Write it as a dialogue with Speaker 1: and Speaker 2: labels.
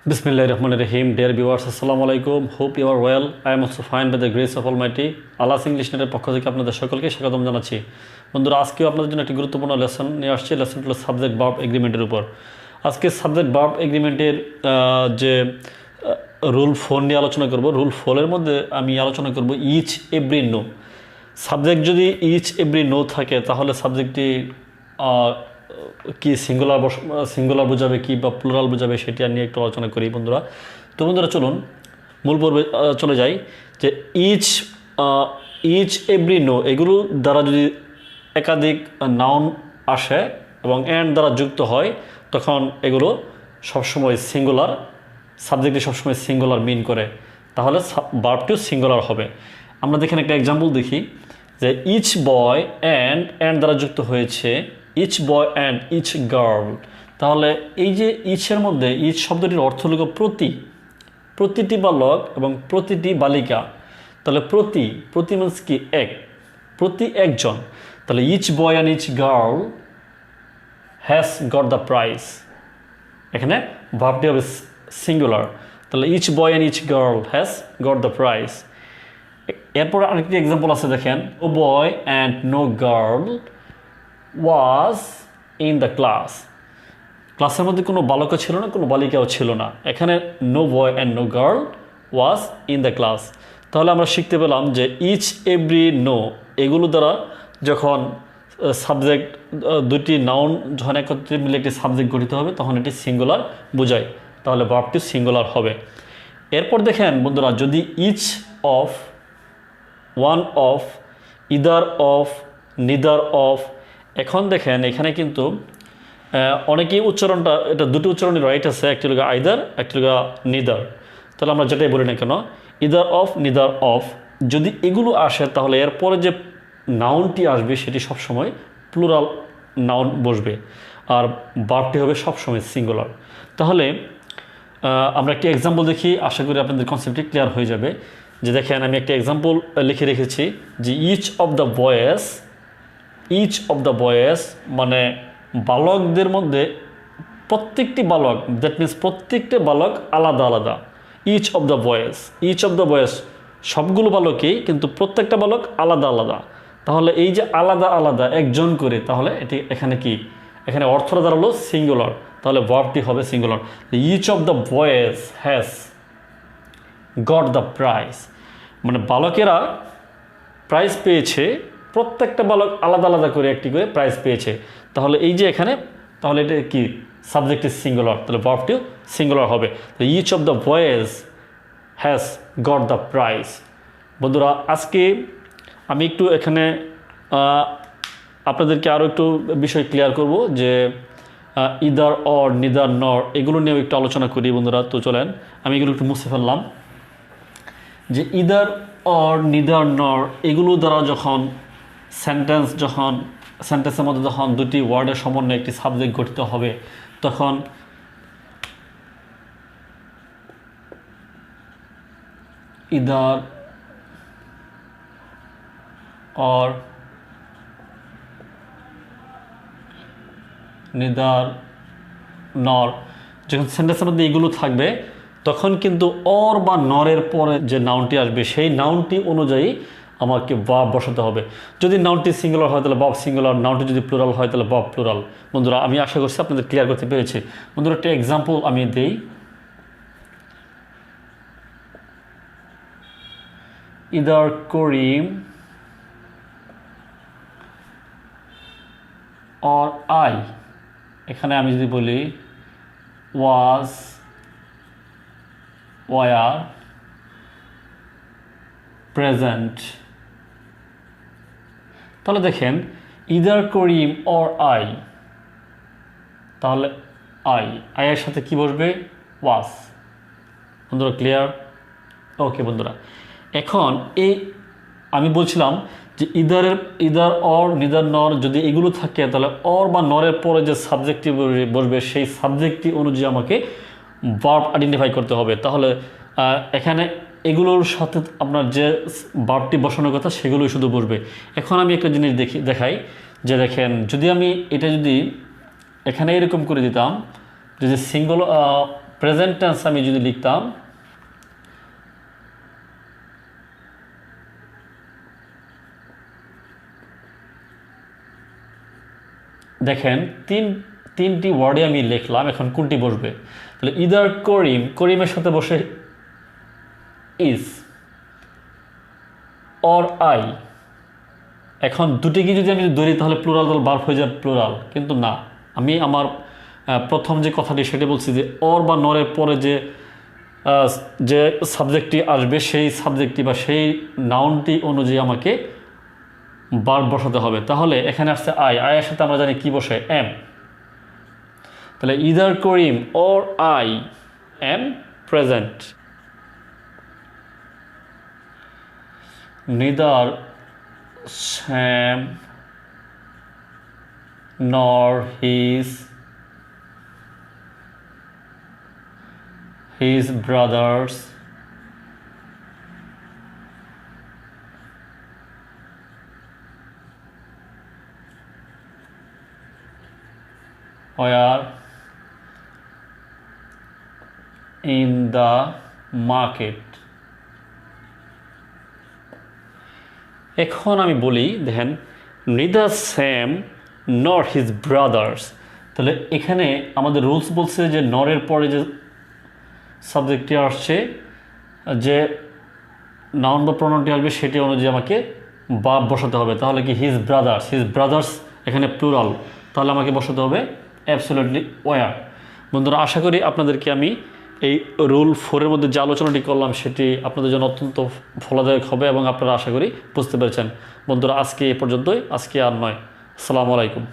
Speaker 1: Bismillahirrahmanirrahim. Dear viewers, Assalamu alaikum. Hope you are well. I am also fine by the grace of Almighty. আল্লাহস English নেটের পক্ষ থেকে আপনাদের সকলকে স্বাগতম জানাচ্ছি। বন্ধুরা, আজকেও আপনাদের জন্য একটি গুরুত্বপূর্ণ লেসন নিয়ে আসছি। লেসনটি হলো সাবজেক্ট ভার্ব এগ্রিমেন্টের উপর। আজকে সাবজেক্ট ভার্ব এগ্রিমেন্টের যে রুল 4 নিয়ে আলোচনা করব। রুল 4 এর মধ্যে আমি আলোচনা করব ইচ এভরি নো। সাবজেক্ট যদি ইচ এভরি নো থাকে তাহলে সাবজেক্টটি কি সিঙ্গুলার বোঝাবে কি বা প্লুরাল বোঝাবে সেটা নিয়ে একটু আলোচনা করি বন্ধুরা। তো বন্ধুরা চলুন মূল পর্বে চলে যাই। যে ইচ এভরি নো এগুলো দ্বারা যদি একাধিক নাউন আসে এবং অ্যান্ড দ্বারা যুক্ত হয় তখন এগুলো সবসময় সিঙ্গুলার, সাবজেক্টটি সবসময় সিঙ্গুলার মিন করে, তাহলে ভার্বটিও সিঙ্গুলার হবে। আমরা দেখেন একটা এক্সাম্পল দেখি যে ইচ বয় অ্যান্ড দ্বারা যুক্ত হয়েছে each boy and each girl. তাহলে এই যে ইচের মধ্যে ইচ শব্দটির অর্থ হল প্রতিটি বালক এবং প্রতিটি বালিকা। তাহলে প্রতি মিনস কি এক, প্রতি একজন। তাহলে each boy and each girl has got the prize, এখানে ভার্বটি হবে সিঙ্গুলার। তাহলে each boy and each girl has got the prize. এরপর আরেকটি এক্সাম্পল আছে দেখেন, no boy and no girl was in the class. ক্লাসের মধ্যে কোনো বালকও ছিল না, কোনো বালিকাও ছিল না। এখানে no boy and no girl was in the class. তাহলে আমরা শিখতে পেলাম যে ইচ এভরি নো এগুলো দ্বারা যখন সাবজেক্ট দুটি নাউন যখন একত্রে মিলে একটি সাবজেক্ট গঠিত হবে তখন এটি সিঙ্গুলার বোঝায়, তাহলে ভার্বটি সিঙ্গুলার হবে। এরপর দেখেন বন্ধুরা, যদি each of, one of, either of, neither of. এখন দেখেন এখানে কিন্তু অনেকেই উচ্চারণটা, এটা দুটো উচ্চারণই রাইট আছে, একটি হলো আইদার, একটি হলো নিদার। তাহলে আমরা যেটাই বলি না কেন, ইদার অফ, নিদার অফ, যদি এগুলো আসে তাহলে এরপরে যে নাউনটি আসবে সেটি সবসময় প্লুরাল নাউন বসবে আর ভার্বটি হবে সবসময় সিঙ্গুলার। তাহলে আমরা একটি এক্সাম্পল দেখি, আশা করি আপনাদের কনসেপ্টটি ক্লিয়ার হয়ে যাবে। যে দেখেন আমি একটা এক্সাম্পল লিখে রেখেছি যে ইচ অফ দ্য বয়েস মানে বালকদের মধ্যে প্রত্যেকটি বালক, দ্যাট মিনস প্রত্যেকটা বালক আলাদা আলাদা। ইচ অফ দ্য বয়েস সবগুলো বালকই, কিন্তু প্রত্যেকটা বালক আলাদা আলাদা। তাহলে এই যে আলাদা আলাদা একজন করে, তাহলে এটি এখানে কি, এখানে অর্থটা দাঁড়ালো সিঙ্গুলার, তাহলে ভার্বটি হবে singular. Each of the boys has got the prize, মানে বালকেরা প্রাইজ পেয়েছে, প্রত্যেকটা বালক আলাদা আলাদা করে একটি করে প্রাইজ পেয়েছে। তাহলে এই যে এখানে, তাহলে এটা কি, সাবজেক্ট ইজ সিঙ্গুলার, তাহলে ভার্বটিও সিঙ্গুলার হবে। ইচ অফ দ্য বয়েজ হ্যাজ গট দ্য প্রাইজ। বন্ধুরা, আজকে আমি একটু এখানে আপনাদেরকে আরও একটু বিষয় ক্লিয়ার করব যে ইদার অর, নিদার নর এগুলো নিয়েও একটু আলোচনা করি বন্ধুরা। তো চলেন আমি এগুলো একটু মুছে ফেললাম। যে ইদার অর, নিদার নর এগুলো দ্বারা যখন সেন্টেন্সের মধ্যে যখন দুটি ওয়ার্ডের সমন্বয়ে একটি সাবজেক্ট গঠিত হবে তখন ইদার অর, নিদার নর, যখন সেন্টেন্সের মধ্যে এগুলো থাকবে তখন কিন্তু অর বা নরের পরে যে নাউনটি আসবে সেই নাউনটি অনুযায়ী আমাকে ভার্ব বসাতে হবে। যদি নাউনটি সিঙ্গুলার হয় তাহলে ভার্ব সিঙ্গুলার, নাউনটি যদি প্লুরাল হয় তাহলে ভার্ব প্লুরাল। বন্ধুরা, আমি আশা করছি আপনাদের ক্লিয়ার করতে পেরেছি। বন্ধুরা, একটা এক্সাম্পল আমি দেই। ইদার করিম অর আই, এখানে আমি যদি বলি ওয়াজ, ওয়ার প্রেজেন্ট, তাহলে দেখেন ইদার করিম অর আই, তাহলে আয়ের সাথে কি বসবে, ওয়াজ। বন্ধুরা ক্লিয়ার? ওকে বন্ধুরা, এখন এই আমি বলছিলাম যে ইদার অর, নিদার নর যদি এগুলো থাকে তাহলে অর বা নরের পরে যে সাবজেক্টটি বসবে সেই সাবজেক্টটি অনুযায়ী আমাকে ভার্ব আইডেন্টিফাই করতে হবে। তাহলে এখানে এগুলোর সাথে আপনার যে ভার্বটি বসানোর কথা সেগুলোই শুধু বসবে। এখন আমি একটা জিনিস দেখাই যে দেখেন, যদি আমি এটা যদি এখানে এরকম করে দিতাম যদি প্রেজেন্ট টেন্স আমি যদি লিখতাম, দেখেন তিনটি ওয়ার্ডে আমি লিখলাম, এখন কোনটি বসবে? তাহলে ইদার করিম, করিমের সাথে বসে ইজ, অর আই। এখন দুটিকে যদি আমি ধরি তাহলে প্লুরাল ভার্ব হয়ে যাবে প্লুরাল, কিন্তু না, আমি আমার প্রথম যে কথাটি সেটা বলছি যে অর বা নরের পরে যে সাবজেক্টটি আসবে সেই সাবজেক্টটি বা সেই নাউনটি অনুযায়ী আমাকে ভার্ব বসাতে হবে। তাহলে এখানে আসছে আয়ের সাথে আমরা জানি কি বসে? এম। তাহলে either Karim or I am present. neither Sam nor his brothers were in the market. এখন আমি বলি, দেখেন, neither Sam nor his brothers। তাহলে এখানে আমাদের রুলস বলছে যে নরের পরে যে সাবজেক্টটি আসছে, যে নাউন বা প্রনাউনটি আসবে সেটি অনুযায়ী আমাকে ভার্ব বসাতে হবে। তাহলে কি হিজ ব্রাদার্স এখানে প্লুরাল, তাহলে আমাকে বসাতে হবে অ্যাবসলিউটলি ওয়্যার। বন্ধুরা, আশা করি আপনাদেরকে আমি এই রুল 4-এর মধ্যে যে আলোচনাটি করলাম সেটি আপনাদের জন্য অত্যন্ত ফলদায়ক হবে এবং আপনারা আশা করি বুঝতে পেরেছেন। বন্ধুরা, আজকে এ পর্যন্তই, আজকে আর নয়। আসসালামু আলাইকুম।